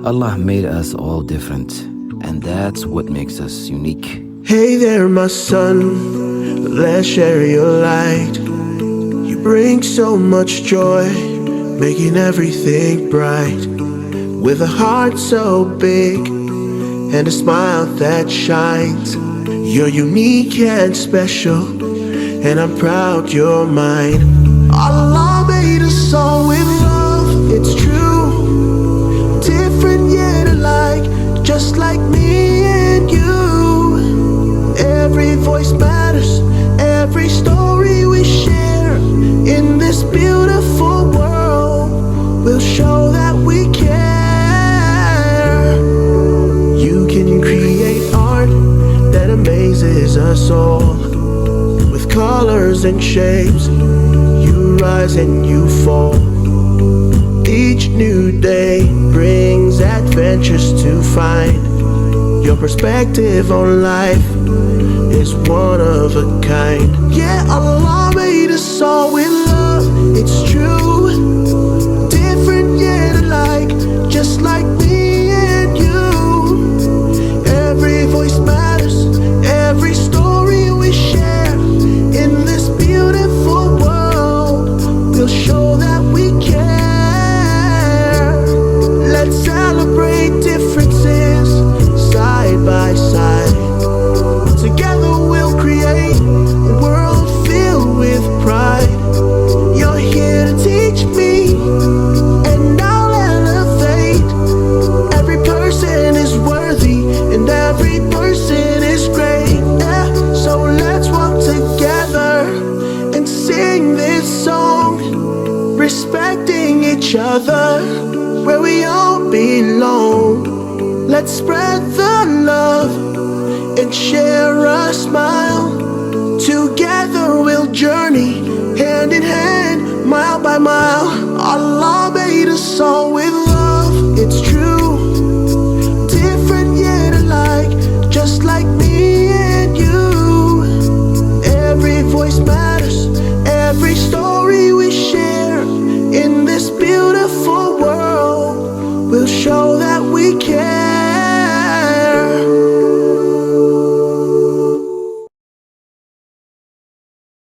Allah made us all different, and that's what makes us unique. Hey there, my son, let's share your light. You bring so much joy, making everything bright. With a heart so big and a smile that shines. You're unique and special, and I'm proud you're mine. Allah made us all with love, it's true. Different yet alike, just like me and you. Every voice matters, every story we share. In this beautiful world, we'll show that we care. You can create art that amazes us all. With colors and shapes, you rise and you fall. Each new day brings adventures to find. Your perspective on life is one of a kind. Yeah, Allah made us all with love, it's true. Different yet alike, just like me and you. Every voice matters, every story we share. In this beautiful world, we'll show that we care. Let's celebrate differences side by side. Together we'll create a world filled with pride. You're here to teach me, and I'll elevate. Every person is worthy, and every person is great. Yeah, so let's walk together and sing this song, respecting each other where we all belong. Let's spread the love and share a smile. Together we'll journey hand in hand, mile by mile. Allah made us all with love, it's true. Different yet alike, just like me and you. Every voice matters, every story we share. In this beautiful